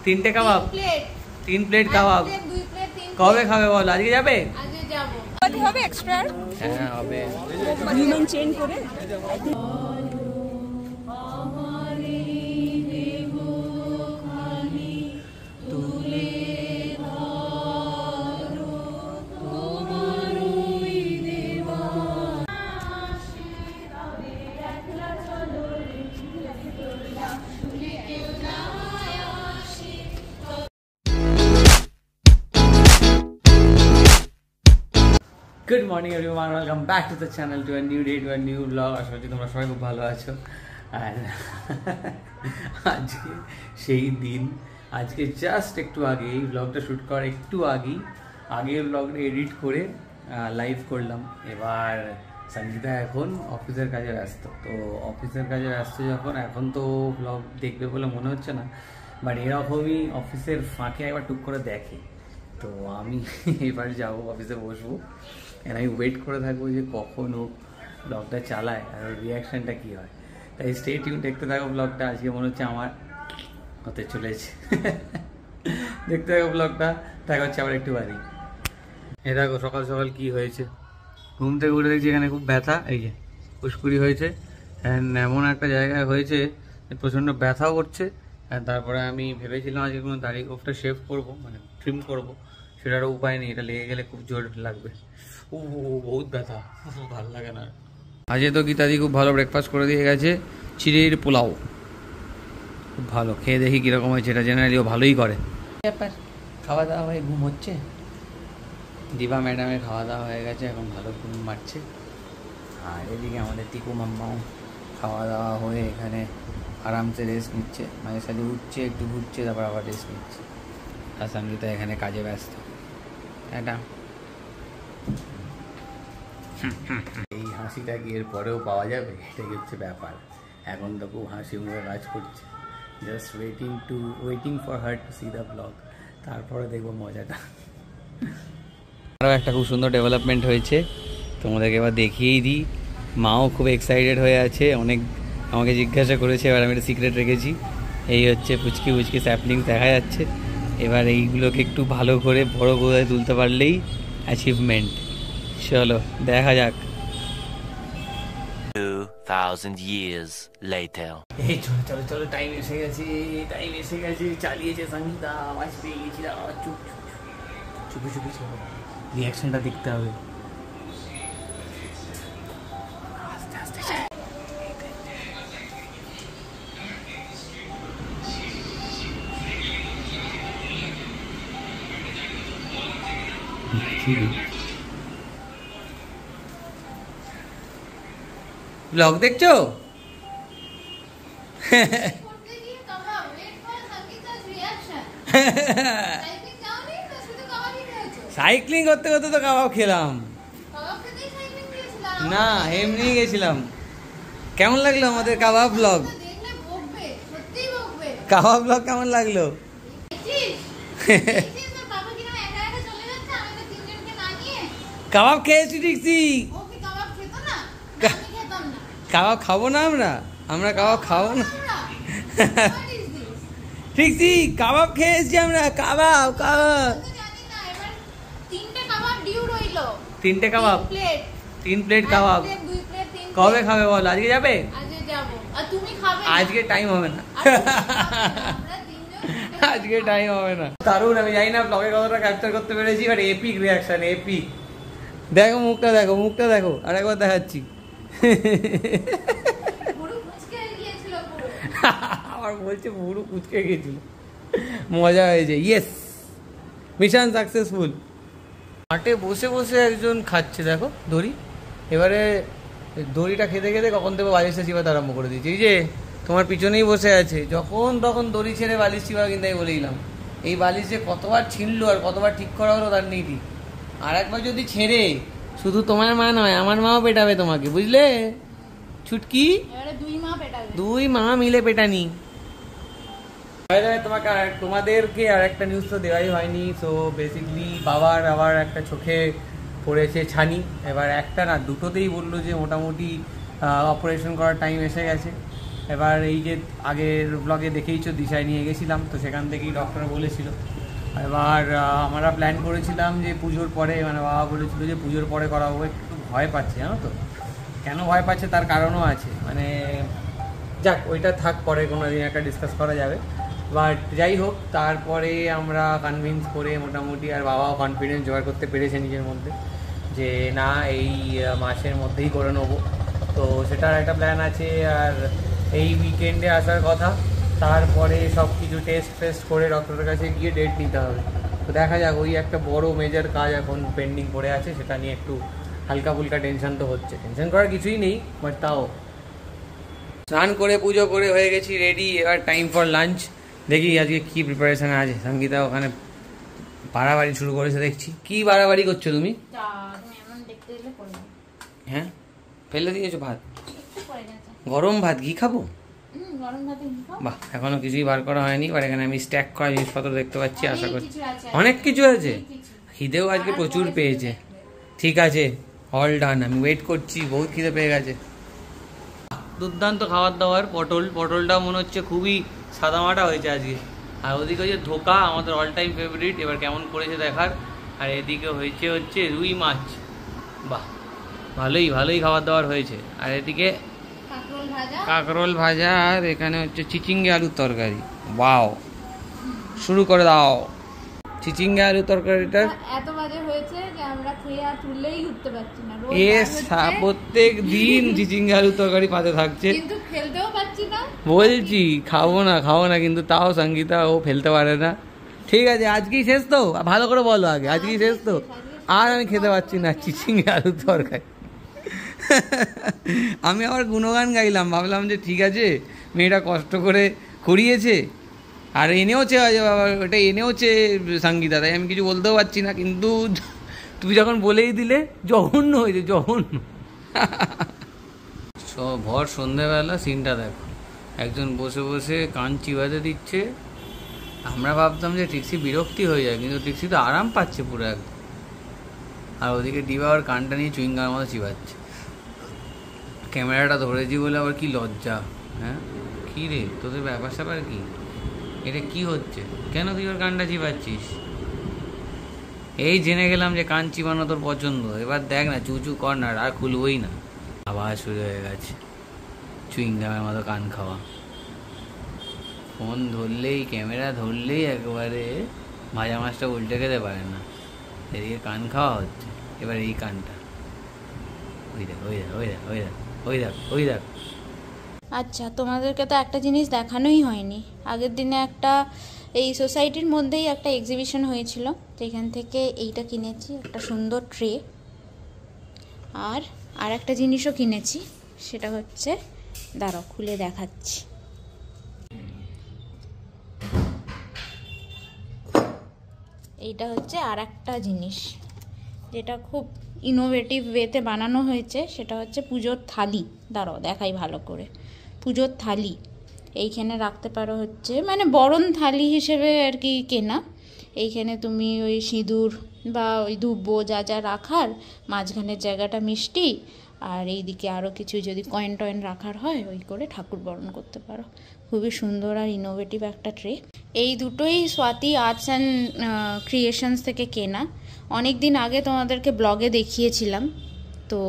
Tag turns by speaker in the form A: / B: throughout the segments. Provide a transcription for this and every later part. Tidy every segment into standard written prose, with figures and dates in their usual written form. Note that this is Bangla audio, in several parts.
A: তিনটে কাবাব, 3 প্লেট কাবাব। কবে খাবে বল? আজকে যাবে?
B: হবে এক্সট্রা?
A: হ্যাঁ হবে।
B: হিউম্যান চেইন করে
A: good morning everyone, welcome back to the channel, to a new day, to a new blog. আশা করছি তোমরা সবাই খুব ভালো আছো। আর আজকে সেই দিন, আজকে জাস্ট একটু আগে এই ব্লগটা শ্যুট করার একটু আগের ব্লগটা এডিট করে লাইভ করলাম। এবার সঙ্গীতা এখন অফিসের কাজে ব্যস্ত, তো অফিসের কাজে ব্যস্ত যখন, এখন তো ব্লগ দেখবে বলে মনে হচ্ছে না, বাট এরকমই অফিসের ফাঁকে একবার টুক করে দেখে। তো আমি এবার যাবো অফিসে, বসবো, আর আমি ওয়েট করে থাকবো যে কখন ও ব্লগটা চালায় আর ওর রিয়াকশানটা কী হয়। তাই স্টে টিউন, দেখতে থাকো ব্লগটা। আজকে মনে হচ্ছে আমার হতে চলেছে। দেখতে থাকো ব্লগটা, দেখা হচ্ছে আবার একটু বাড়ি। এ দেখো সকাল সকাল কী হয়েছে, ঘুম থেকে উঠে দেখছি এখানে খুব ব্যথা, এই যে ফুসকুড়ি হয়েছে, এমন একটা জায়গায় হয়েছে প্রচণ্ড ব্যথাও করছে। আর তারপরে আমি ভেবেছিলাম আজকে কোনো দাড়ি গোফটা শেভ করবো, মানে ট্রিম করবো, সেটারও উপায় নেই, এটা লেগে গেলে খুব জোর লাগবে। ও বহুত ব্যথা, ভালো লাগে না। আজকে তো গীতাদি খুব ভালো ব্রেকফাস্ট করে দিয়ে গেছে, চিড়ের পোলাও, খুব ভালো। খেয়ে দেখি কীরকম হয়েছে, এটা জেনারেলি ও ভালোই করে। ব্যাপার খাওয়া দাওয়া হয়ে ঘুম হচ্ছে, দিবা ম্যাডামের খাওয়া দাওয়া হয়ে গেছে, এখন ভালো ঘুম মারছে। আর এদিকে আমাদের টিকু মাম্মাও খাওয়া দাওয়া হয়ে এখানে আরামসে রেস্ট নিচ্ছে, মাঝে সাঝে উঠছে, একটু ঘুরছে, তারপর আবার রেস্ট নিচ্ছে। আর সঙ্গীতা এখানে কাজে ব্যস্ত। এটা এই হাসিটা কি এর পরেও পাওয়া যাবে, এটাই হচ্ছে ব্যাপার। এখন তো খুব হাসি মুখে কাজ করছে, just waiting for her to see the blog, তারপরে দেখবো মজাটা। আরও একটা খুব সুন্দর ডেভেলপমেন্ট হয়েছে, তোমাদেরকে এবার দেখিয়েই দিই। মাও খুব এক্সাইটেড হয়ে আছে, অনেক আমাকে জিজ্ঞাসা করেছে, এবার আমি একটা সিক্রেট রেখেছি। এই হচ্ছে পুচকি পুচকি স্যাপলিং দেখা যাচ্ছে, এবার এইগুলোকে একটু ভালো করে বড় করে তুলতে পারলেই অ্যাচিভমেন্ট। চলো দেখা যাক।
C: 2000 years later.
A: এই চলো চলো চলো, টাইম এসে গেছে, চালিয়েছে সঙ্গীতা, আওয়াজ পেয়ে গেছি। চুপ চুপি চুপি চলো, রিয়াকশনটা দেখতে হবে। আস্তে আস্তে ব্লগ দেখছো? সাইক্লিং করতে করতে তো কাবাব খেলাম না, এমনি গেছিলাম। কেমন লাগলো আমাদের কাবাব ব্লগ? কাবাব ব্লগ কেমন লাগলো? কাবাব খেয়েছি ঠিকছি, কাবাব খাবো না, আমরা কাবাব খাবো না। ঠিকছি কাবাব খেয়েছি আমরা, কাবাব তিনটে কাবাব, 3 প্লেট কাবাব। কবে খাবে বল? আজকে যাবে? আজকে টাইম হবে না, আজকে টাইম হবে না। দারুণ, আমি জানি না ব্লগে কতটা ক্যাপচার করতে পেরেছি, বাট এপিক রিয়াকশন, এপিক। দেখো মুখটা দেখো, আর একবার দেখাচ্ছি। আবার বলছে পুরো কুচকে গেছিল, মজা হয়েছে। Yes, mission successful. মাঠে বসে বসে একজন খাচ্ছে, দেখো দড়ি। এবারে দড়িটা খেতে খেতে কখন থেকে বালিশটা চিবাতে আরম্ভ করে দিয়েছে। এই যে তোমার পিছনেই বসে আছে, যখন তখন দড়ি ছেড়ে বালিশ চিবা, কিন্তু আমি বলেইলাম এই বালিশ যে কতবার ছিনলো আর কতবার ঠিক করা হলো তার নেই ঠিক। আর একবার যদি ছেড়ে, শুধু তোমার মা নয়, আমার মাও পেটাবে তোমাকে, বুঝলে ছুটকি? দুই মা মিলে পেটানি। তোমাদেরকে আর একটা নিউজ তো দেওয়াই হয়নি। সো বেসিকলি বাবার আবার একটা চোখে পড়েছে ছানি। এবার একটা না দুটোতেই বললো যে মোটামুটি অপারেশন করার টাইম এসে গেছে। এবার এই যে আগের ব্লগে দেখেইছো দিশায় নিয়ে গেছিলাম, তো সেখান থেকেই ডক্টর বলেছিল। এবার আমরা প্ল্যান করেছিলাম যে পুজোর পরে, মানে বাবা বলেছিল যে পুজোর পরে করাবো। একটু ভয় পাচ্ছে জানো তো, কেন ভয় পাচ্ছে তার কারণও আছে, মানে যাক ওইটা থাক, পরে কোনো দিন একটা ডিসকাস করা যাবে। বাট যাই হোক, তারপরে আমরা কনভিন্স করে মোটামুটি, আর বাবাও কনফিডেন্স জোগাড় করতে পেরেছে নিজের মধ্যে যে না এই মাসের মধ্যেই করে নেবো। তো সেটার একটা প্ল্যান আছে। আর এই উইকেন্ডে আসার কথা, তারপরে সব কিছু টেস্ট করে ডক্টরের কাছে গিয়ে ডেট নিতে হবে। তো দেখা যাক, ওই একটা বড় মেজর কাজ এখন পেন্ডিং পড়ে আছে, সেটা নিয়ে একটু হালকা ফুলকা টেনশন তো হচ্ছে। টেনশন করার কিছুই নেই, বাট তাও। স্নান করে পুজো করে হয়ে গেছি রেডি, এবার টাইম ফর লাঞ্চ। দেখি আজকে কি প্রিপারেশন আছে। সঙ্গীতা ওখানে বাড়াবাড়ি শুরু করেছে দেখছি। কি বাড়াবাড়ি করছো তুমি? হ্যাঁ, ফেলে দিয়েছো ভাত? গরম ভাত ঘি খাবো? বাহ, এখনো কিছুই বার করা হয়নি। আর এখানে আমি স্ট্যাক করা জিনিসপত্র দেখতে পাচ্ছি, আশা করছি অনেক কিছু আছে। খিদেও আজকে প্রচুর পেয়েছে। ঠিক আছে, অল ডান, আমি ওয়েট করছি, বহুত খিদে পেয়ে গেছে। দুর্দান্ত খাবার দাবার। পটলটা মনে হচ্ছে খুবই সাদামাটা হয়েছে আজকে। আর ওদিকে হচ্ছে ধোকা, আমাদের অল টাইম ফেভারিট, এবার কেমন করেছে দেখার। আর এদিকে হচ্ছে রুই মাছ। বাহ, ভালোই খাবার দাবার হয়েছে। আর এদিকে কাঁকরোল ভাজা, আর এখানে হচ্ছে চিচিঙ্গে আলুর তরকারি। বাও, শুরু করে দাও। চিচিঙ্গে আলুর তরকারিটা
B: এত বাজে হয়েছে যে আমরা খেয়ে আর তুললেই উঠতে পারছি না।
A: প্রত্যেক দিন চিচিঙ্গে আলুর তরকারি পাতে থাকছে,
B: কিন্তু ফেলতেও পারছি না।
A: বলছি খাবো না, কিন্তু তাও সঙ্গীতা ও ফেলতে পারে না। ঠিক আছে, আজকেই শেষ তো, ভালো করে বলো আগে, আজকেই শেষ তো। আর আমি খেতে পারছি না চিচিঙ্গে আলুর তরকারি। আমি আবার গুণগান গাইলাম, ভাবলাম যে ঠিক আছে মেয়েটা কষ্ট করে করিয়েছে, আর এনেওছে ওটা এনেওছে সঙ্গীতা, তাই আমি কিছু বলতেও পারছি না। কিন্তু তুমি যখন বলেই দিলে, জঘন্য হয়েছে, জঘন্য। ভর সন্ধ্যেবেলা সিনটা দেখো, একজন বসে বসে কান চিবাতে দিচ্ছে। আমরা ভাবতাম যে ট্রিক্সি বিরক্তি হয়ে যায়, কিন্তু ট্রিক্সি তো আরাম পাচ্ছে পুরো একদম। আর ওদিকে ডিবা আর কানটা নিয়ে চুইংগার মতো চিবাচ্ছে। ক্যামেরাটা ধরেছি বলে আবার কি লজ্জা। হ্যাঁ, কী রে তোদের ব্যাপার স্যাপার কি? এটা কি হচ্ছে? কেন তুই ওর কানটা চিবাচ্ছিস? এই জেনে গেলাম যে কান চিবানো তোর পছন্দ। এবার দেখ না, চুচু কর্নার আর খুলবই না। আবার শুরু হয়ে গেছে চুইংগামের মতো কান খাওয়া। ফোন ধরলেই, ক্যামেরা ধরলেই একেবারে ভাজা মাছটা উল্টে খেতে পারে না। এদিকে কান খাওয়া হচ্ছে, এবার এই কানটা ওই দেখ।
D: আচ্ছা, তোমাদেরকে তো একটা জিনিস দেখানোই হয়নি। আগের দিনে একটা এই সোসাইটির মধ্যেই একটা এক্সিবিশন হয়েছিল, তো এখান থেকে এইটা কিনেছি, একটা সুন্দর ট্রে। আর একটা জিনিসও কিনেছি, সেটা হচ্ছে, দাঁড়াও খুলে দেখাচ্ছি। এইটা হচ্ছে আর একটা জিনিস যেটা খুব ইনোভেটিভ ওয়েতে বানানো হয়েছে, সেটা হচ্ছে পুজোর থালি। দাঁড়াও দেখাই ভালো করে। পুজোর থালি এইখানে রাখতে পারো, হচ্ছে মানে বরণ থালি হিসেবে আর কি কেনা। এইখানে তুমি ওই সিঁদুর বা ওই ধূপ যা যা রাখার, মাঝখানের জায়গাটা মিষ্টি, আর এইদিকে আরও কিছু যদি কয়েন টয়েন রাখার হয়, ওই করে ঠাকুর বরণ করতে পারো। খুবই সুন্দর আর ইনোভেটিভ একটা ট্রে। এই দুটোই স্বাতি আর্টস অ্যান্ড ক্রিয়েশনস থেকে কেনা। অনেক দিন আগে তোমাদেরকে ব্লগে দেখিয়েছিলাম তো,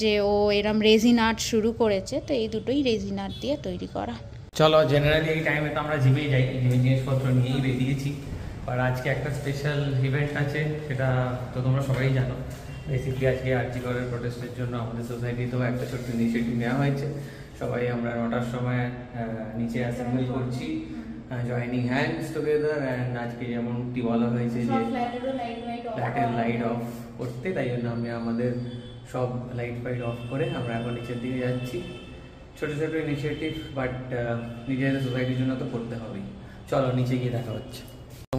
D: যে ও এরম রেজিন আর্ট শুরু করেছে, তো এই দুটোই রেজিন আর্ট দিয়ে তৈরি করা।
A: চলো, জেনারেলি এই টাইমে তো আমরা জিমেই যাই, জিনিসপত্র নিয়েই বেরিয়েছি। আর আজকে একটা স্পেশাল ইভেন্ট আছে, সেটা তো তোমরা সবাই জানো। বেসিক্যালি আজকে আরজি করের প্রোটেস্টের জন্য আমাদের সোসাইটিতেও একটা ছোট্ট ইনিশিয়েটিভ নেওয়া হয়েছে। সবাই আমরা 9টার সময় নিচে অ্যাসেম্বল করছি, জয়নিং হ্যান্ডস টুগেদার। অ্যান্ড আজকে যেমনটি বলা হয়েছে যে ফ্ল্যাটের লাইট অফ করতে, তাই জন্য আমি আমাদের সব লাইট ফাইট অফ করে আমরা এখন নিচের দিকে যাচ্ছি। ছোটো ছোটো ইনিশিয়েটিভ, বাট নিজেদের সোসাইটির জন্য তো করতে হবেই। চলো নিচে গিয়ে দেখা হচ্ছে।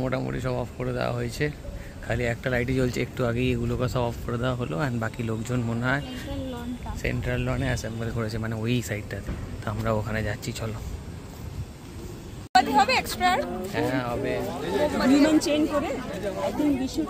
A: মোটামুটি সব অফ করে দেওয়া হয়েছে, খালি একটা লাইটই জ্বলছে। একটু আগেই এগুলোকে সব অফ করে দেওয়া হলো। অ্যান্ড বাকি লোকজন মনে হয় সেন্ট্রাল লনে অ্যাসেম্বল করেছে, মানে ওই সাইডটাতে। তো আমরা ওখানে যাচ্ছি, চলো।
B: হবে এক্সট্রা,
A: হ্যাঁ হবে।
B: হিউম্যান চেইন করে আই থিং উই শুড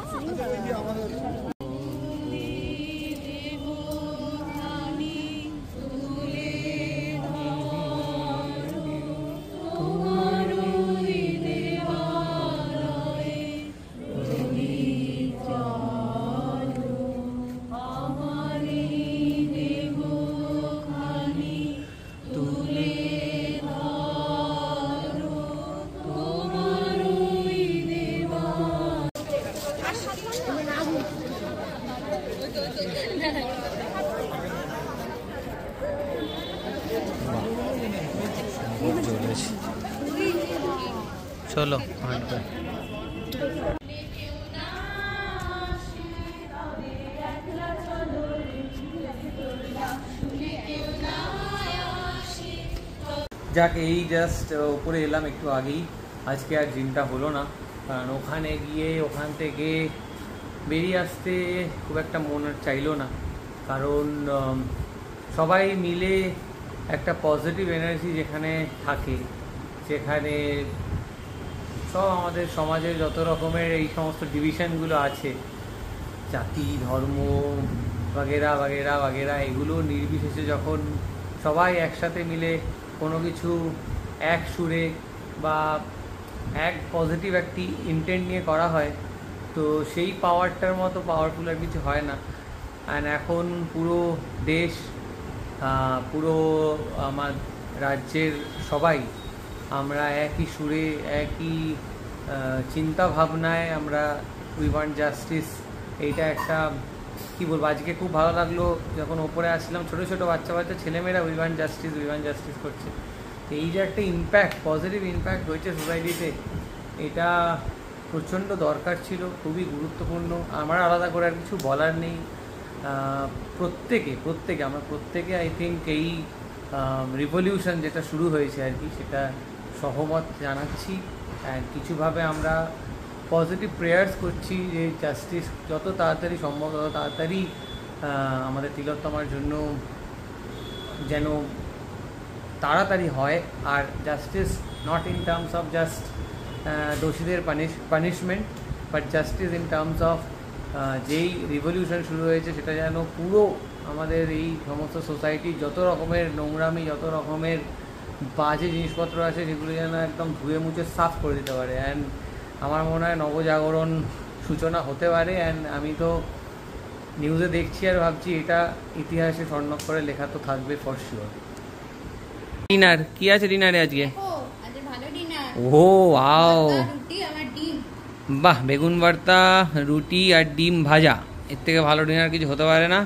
A: চলো হাঁটবে। যাক, এই জাস্ট উপরে এলাম একটু আগেই। আজকে আর জিমটা হলো না, কারণ ওখানে গিয়ে ওখান থেকে বেরিয়ে আসতে খুব একটা মন চাইলো না, কারণ সবাই মিলে একটা পজিটিভ এনার্জি যেখানে থাকে, যেখানে সব আমাদের সমাজে যত রকমের এই সমস্ত ডিভিশনগুলো আছে, জাতি ধর্ম বাগেরা বাগেরা বাগেরা, এগুলো নির্বিশেষে যখন সবাই একসাথে মিলে কোনো কিছু এক সুরে বা এক পজিটিভ একটি ইন্টেন্ট নিয়ে করা হয়, তো সেই পাওয়ারটার মতো পাওয়ারফুল আর কিছু হয় না। অ্যান্ড এখন পুরো দেশ, পুরো আমার রাজ্যের সবাই আমরা একই সুরে একই চিন্তা ভাবনায় আমরা উই ওয়ান্ট জাস্টিস। এইটা একটা কী বলবো, আজকে খুব ভালো লাগলো যখন ওপরে আসলাম, ছোটো ছোটো বাচ্চা বাচ্চা ছেলেমেয়েরা উই ওয়ান্ট জাস্টিস করছে। তো এই যে একটা ইম্প্যাক্ট, পজিটিভ ইম্প্যাক্ট হয়েছে সোসাইটিতে, এটা প্রচণ্ড দরকার ছিল, খুবই গুরুত্বপূর্ণ। আমার আলাদা করে আর কিছু বলার নেই। আমরা প্রত্যেকে আই থিঙ্ক এই রিভলিউশন যেটা শুরু হয়েছে আর কি, সেটা সহমত জানাচ্ছি। অ্যান্ড কিছুভাবে আমরা পজিটিভ প্রেয়ার্স করছি যে জাস্টিস যত তাড়াতাড়ি সম্ভব তত তাড়াতাড়ি আমাদের তিলোত্তমার জন্য যেন তাড়াতাড়ি হয়। আর justice not in terms of just দোষীদের punishment, but justice in terms of যেই রিভলিউশন শুরু হয়েছে সেটা যেন পুরো আমাদের এই সমস্ত সোসাইটির যত রকমের নোংরামি, যত রকমের বাজে জিনিসপত্র আছে, সেগুলো যেন একদম ধুয়ে মুছে সাফ করে দিতে পারে। অ্যান্ড আমার মনে হয় নবজাগরণ সূচনা হতে পারে। অ্যান্ড আমি তো নিউজে দেখছি আর ভাবছি এটা ইতিহাসে স্বর্ণাক্ষরে লেখা তো থাকবে ফর শিওর। ডিনার কি আছে ডিনারে আজকে? ও ওয়াও, বাহ, বেগুন ভর্তা, রুটি আর ডিম ভাজা, এর থেকে ভালো ডিনার কিছু হতে পারে না।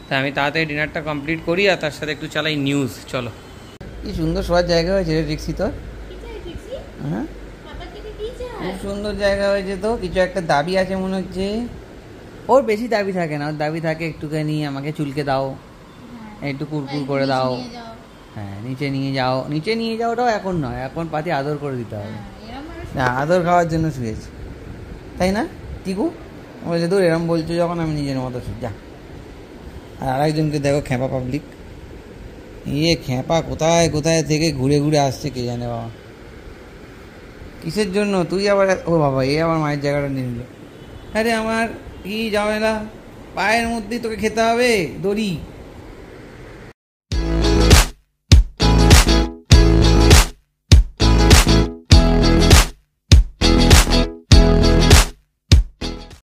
A: তাই আমি তাড়াতাড়ি ডিনারটা কমপ্লিট করি আর তার সাথে একটু চালাই নিউজ। চলো। কি সুন্দর শোয়ার জায়গা হয়েছে রে রিক্সি তোর। হ্যাঁ, খুব সুন্দর জায়গা হয়েছে তো। কিছু একটা দাবি আছে মনে হচ্ছে ওর। বেশি দাবি থাকে না, ওর দাবি থাকে একটুখানি আমাকে চুলকে দাও, একটু কুরকুর করে দাও, হ্যাঁ নিচে নিয়ে যাও। নিচে নিয়ে যাওয়াটাও এখন নয়, এখন পাতি আদর করে দিতে হবে। না, আদর খাওয়ার জন্য শুয়েছি, তাই না টিকু? বলছে দূর, এরম বলছো যখন আমি নিজের মতো শুই যা। আর আরেকজনকে দেখো, খ্যাপা পাবলিক। খ্যাপা কোথায় কোথায় থেকে ঘুরে ঘুরে আসছে কে জানে বাবা, কিসের জন্য? তুই আবার, ও বাবা, আবার মায়ের জায়গাটা নিয়ে নিল। আরে আমার কি ঝামেলা, পায়ের মধ্যেই তোকে খেতে হবে দড়ি।